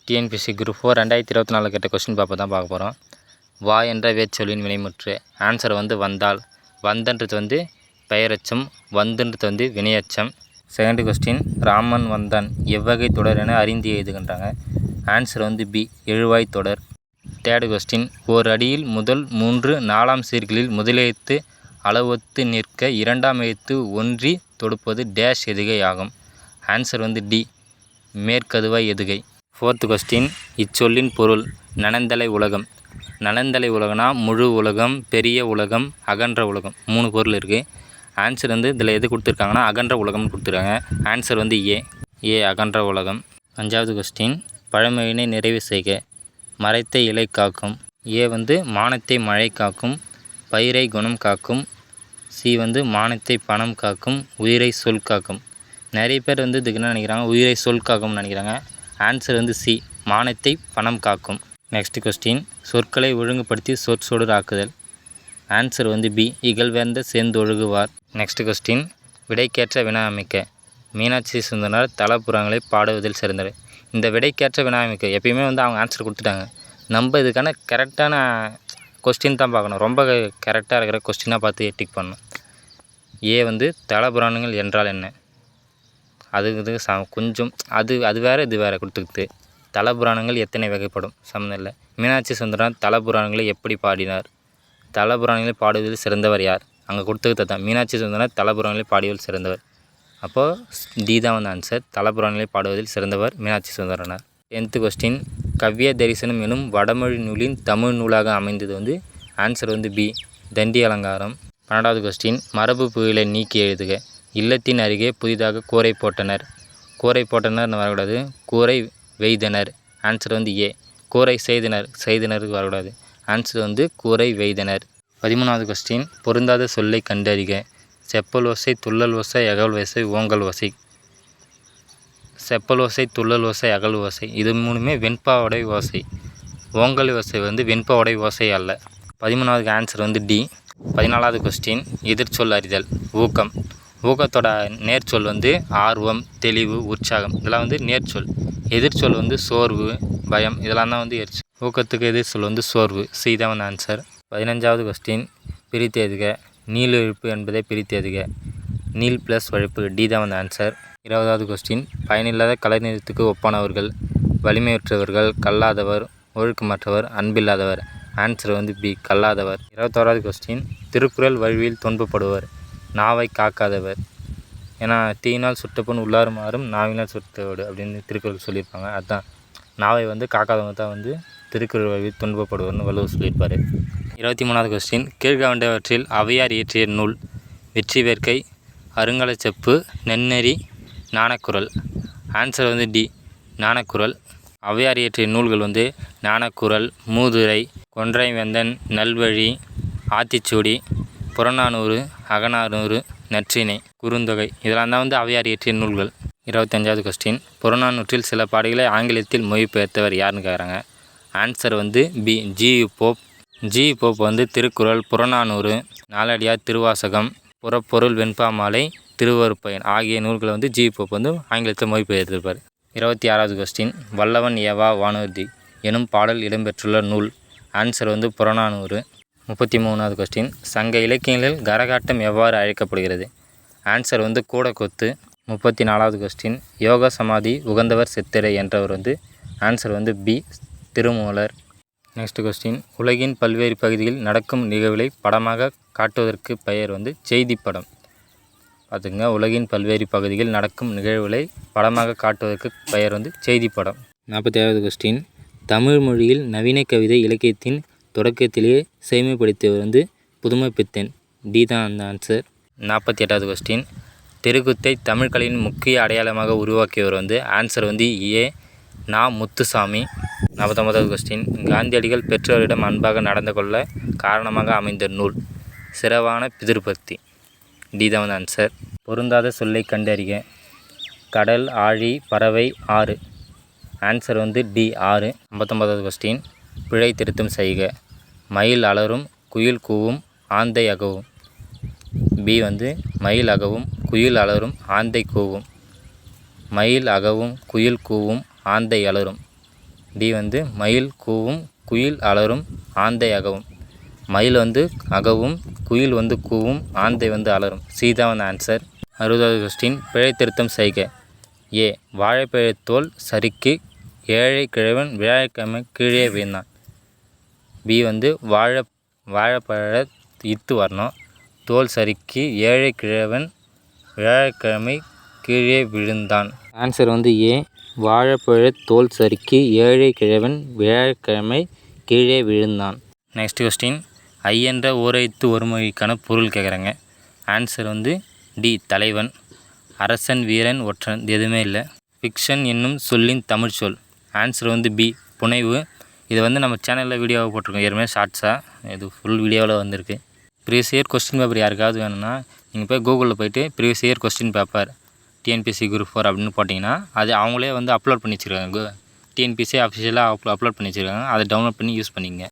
TNPSC group 4 2024 கேட்ட question பார்க்க போகிறோம். வா என்ற வேர்ச்சொல்லின் வினைமுற்று. ஆன்சர் வந்தால். வந்தன்றது பெயரெச்சம், வந்துன்றது வினையச்சம். செகண்ட் கொஸ்டின், ராமன் வந்தான் எவ்வகை தொடர் என அறிந்து எழுதுகின்றாங்க. ஆன்சர் பி, எழுவாய் தொடர். தேர்ட் கொஸ்டின், ஓர் அடியில் முதல் 3 4ஆம் சீர்களில் முதலெழுத்து அளவொத்து நிற்க இரண்டாம் எழுத்து ஒன்றி தொடுப்பது டேஷ் எதுகை ஆகும். ஆன்சர் டி, மேற்கதுவாய் எதுகை. ஃபோர்த் கொஸ்டின், இச்சொல்லின் பொருள். நனந்தலை உலகம். நனந்தலை உலகம்னா முழு உலகம், பெரிய உலகம், அகன்ற உலகம், 3 பொருள் இருக்குது. ஆன்சர் இதில் எது கொடுத்துருக்காங்கன்னா அகன்ற உலகம்னு கொடுத்துருக்காங்க. ஆன்சர் ஏ அகன்ற உலகம். 5வது கொஸ்டின், பழமொழியினை நிறைவு செய்க. மறைத்த இலை காக்கும். ஏ மானத்தை மழை காக்கும், பயிரை குணம் காக்கும். சி மானத்தை பணம் காக்கும், உயிரை சொல் காக்கும். நிறைய பேர் இதுக்கு என்ன நினைக்கிறாங்க, உயிரை சொல் காக்கும்னு நினைக்கிறாங்க. ஆன்சர் சி, மானத்தை பணம் காக்கும். நெக்ஸ்ட் கொஸ்டின், சொற்களை ஒழுங்குபடுத்தி சொற்சொடர் ஆக்குதல். ஆன்சர் பி, இகழ்வேந்த சேர்ந்தொழுகுவார். நெக்ஸ்ட் கொஸ்டின், விடைக்கேற்ற வினா அமைக்க. மீனாட்சி சுந்தரனார் தலப்புறங்களை பாடுவதில் சிறந்தவர். இந்த விடைக்கேற்ற வினா அமைக்க எப்பயுமே அவங்க ஆன்சர் கொடுத்துட்டாங்க. நம்ம இதுக்கான கரெக்டான கொஸ்டின் தான் பார்க்கணும். ரொம்ப கரெக்டாக இருக்கிற கொஸ்டினாக பார்த்து டிக் பண்ணணும். ஏ தலபுராணங்கள் என்றால் என்ன? அதுக்கு கொஞ்சம் அது வேறு இது வேறு கொடுத்துக்கிட்டு. தலபுராணங்கள் எத்தனை வகைப்படும்? சம்மந்தம் இல்லை. மீனாட்சி சுந்தரனார் தலபுராணங்களை எப்படி பாடினார்? தலபுராணங்களை பாடுவதில் சிறந்தவர் யார்? அங்கே கொடுத்துக்கிட்டு தான் மீனாட்சி சுந்தரனார் தலபுராணங்களை பாடுவதில் சிறந்தவர். அப்போது டி தான் ஆன்சர். தலபுராணங்களை பாடுவதில் சிறந்தவர் மீனாட்சி சுந்தரனார். 10th கொஸ்டின், கவ்ய தரிசனம் எனும் வடமொழி நூலின் தமிழ் நூலாக அமைந்தது ஆன்சர் பி, தண்டி அலங்காரம். 12வது கொஸ்டின், மரபு புயலை நீக்கி எழுதுக. இல்லத்தின் அருகே புதிதாக கூரை போட்டனர். கூரை போட்டனர்னு வரக்கூடாது, கூரை வெய்தனர். Answer A. கூரை செய்தனருக்கு வரக்கூடாது. ஆன்சர் கூரை வெய்தனர். 13வது கொஸ்டின், பொருந்தாத சொல்லை கண்டறிக. செப்பல் ஓசை, துள்ளல் ஓசை, அகல் ஓசை, ஓங்கல் ஓசை. செப்பல் ஓசை, துள்ளல் ஓசை, அகல் ஓசை இது 3மே வெண்பாவுடை ஓசை. ஓங்கல் ஓசை வெண்பாவுடை ஓசை அல்ல. 13வது ஆன்சர் டி. 14வது கொஸ்டின், எதிர்ச்சொல் அறிதல். ஊக்கம். ஊக்கத்தோட நேர்ச்சொல் ஆர்வம், தெளிவு, உற்சாகம். இதெல்லாம் நேர்ச்சொல். எதிர்ச்சொல் சோர்வு, பயம். இதெல்லாம் தான் எதிர்ச்சொல். ஊக்கத்துக்கு எதிர்ச்சொல் சோர்வு. சி தான் ஆன்சர். 15வது கொஸ்டின், பிரித்து எழுதுக. நீள் எழுப்பு என்பதை பிரித்து எழுதுக. நீள் ப்ளஸ் வழுப்பு. டி தான் ஆன்சர். 20வது கொஸ்டின், பயனில்லாத கலைநிறுத்துக்கு ஒப்பானவர்கள். வலிமையுற்றவர்கள், கல்லாதவர், ஒழுக்கமற்றவர், அன்பில்லாதவர். ஆன்சர் பி, கல்லாதவர். 21வது கொஸ்டின், திருக்குறள் வழியில் துன்பப்படுவர். நாவை காக்காதவர். ஏன்னா தீயினால் சுட்டப்பன் உள்ளாறு மாறும், நாவினால் சுட்டவோடு அப்படின்னு திருக்குறள் சொல்லியிருப்பாங்க. அதுதான் நாவை காக்காதவங்க தான் திருக்குறள் வழியில் துன்பப்படுவர்னு வள்ளுவர் சொல்லியிருப்பார். 23வது கொஸ்டின், கீழ்கண்டவற்றில் ஔவையார் இயற்றிய நூல். வெற்றி வேர்க்கை, அருங்கலச்செப்பு, நென்னெறி, ஞானக்குறள். ஆன்சர் டி, ஞானக்குறள். ஔவையார் இயற்றிய நூல்கள் ஞானக்குறள், மூதுரை, கொன்றைவேந்தன், நல்வழி, ஆத்திச்சூடி, புறநானூறு, அகநானூறு, நற்றிணை, குறுந்தொகை. இதெல்லாம் தான் ஔவையார் இயற்றிய நூல்கள். 25வது கொஸ்டின், புறநானூற்றில் சில பாடல்களை ஆங்கிலத்தில் மொழிபெயர்த்தவர் யாருன்னு கேட்குறாங்க. Answer B, G U. Pope. G U. Pope Thirukkural, Purananuru, Naladiyar, Thiruvasagam, Purapporul Venbamalai, Thiruvarutpayan ஆகிய நூல்களை ஜி.யு. போப் ஆங்கிலத்தில் மொழிபெயர்த்திருப்பார். 26வது கொஸ்டின், வல்லவன் ஏவா வானூர்தி எனும் பாடல் இடம்பெற்றுள்ள நூல். ஆன்சர் புறநானூறு. 33வது கொஸ்டின், சங்க இலக்கியங்களில் கரகாட்டம் எவ்வாறு அழைக்கப்படுகிறது? ஆன்சர் கூடக்கொத்து. 34வது கொஸ்டின், யோக சமாதி உகந்தவர் சித்திரை என்றவர் answer B, Thirumoolar. Next question, உலகின் பல்வேறு பகுதிகளில் நடக்கும் நிகழ்வுகளை படமாக காட்டுவதற்கு பெயர் செய்திப்படம். பார்த்துங்க, உலகின் பல்வேறு பகுதிகளில் நடக்கும் நிகழ்வுகளை படமாக காட்டுவதற்கு பெயர் செய்திப்படம். 47வது கொஸ்டின், தமிழ் மொழியில் நவீன கவிதை இலக்கியத்தின் தொடக்கத்திலேயே செழுமைப்படுத்தியவர் புதுமைப்பித்தன். டி தான் அந்த ஆன்சர். 48வது கொஸ்டின், தெருக்கூத்தை தமிழ் கலையின் முக்கிய அடையாளமாக உருவாக்கியவர் ஆன்சர் ஏ, நா. முத்துசாமி. 49வது கொஸ்டின், காந்தியடிகள் பெற்றோரிடம் அன்பாக நடந்து கொள்ள காரணமாக அமைந்த நூல். சிறவான பிதிர்பக்தி. டி தான் ஆன்சர். பொருந்தாத சொல்லை கண்டறிக. கடல், ஆழி, பறவை, ஆறு. ஆன்சர் டி, ஆறு. 59வது கொஸ்டின், பிழை திருத்தம் செய்க. மயில் அலரும், குயில் கூவும், ஆந்தை அகவும். பி மயில் அகவும், குயில் அலரும், ஆந்தை கூவும். மயில் அகவும், குயில் கூவும், ஆந்தை அலரும். டி வந்து மயில் கூவும் குயில் அலறும் ஆந்தை அகவும். மயில் வந்து அகவும், குயில் வந்து கூவும், ஆந்தை வந்து அலறும். சி தான் வந்து ஆன்சர். 60வது கொஸ்டின். பிழை திருத்தம் செய்க. ஏ வாழைப்பழத்தோல் சறுக்கி ஏழை கிழவன் வியாழக்கிழமை கீழே விழுந்தான். பி வந்து வாழைப்பழ இத்து வரணும். தோல் சறுக்கி ஏழை கிழவன் வியாழக்கிழமை கீழே விழுந்தான். ஆன்சர் வந்து ஏ வாழைப்பழ தோல் சறுக்கி ஏழை கிழவன் வியாழக்கிழமை கீழே விழுந்தான். Next question. ஐ என்ற ஓரெழுத்து ஒருமொழிக்கான பொருள் கேட்குறாங்க. ஆன்சர் வந்து டி தலைவன். அரசன் வீரன் ஒற்றன் எதுவுமே இல்லை. ஃபிக்ஷன் என்னும் சொல்லின் தமிழ் சொல். ஆன்சர் வந்து பி புனைவு. இது வந்து நம்ம சேனலில் வீடியோவை போட்டிருக்கோம் ஏற்கனவே ஷார்ட்ஸாக. இது ஃபுல் வீடியோவில் வந்திருக்கு. ப்ரீவியஸ் இயர் கொஸ்டின் பேப்பர் யாருக்காவது வேணும்னா நீங்கள் போய் கூகுளில் போய்ட்டு previous year question paper TNPSC group 4 அப்படின்னு போட்டிங்கன்னா அது அவங்களே வந்து அப்லோட் பண்ணி வச்சுருக்காங்க. டிஎன்பிஎஸ்சி அஃபிஷியலாக அப்லோட் பண்ணி வச்சுருக்காங்க. அதை டவுன்லோட் பண்ணி யூஸ் பண்ணிக்கங்க.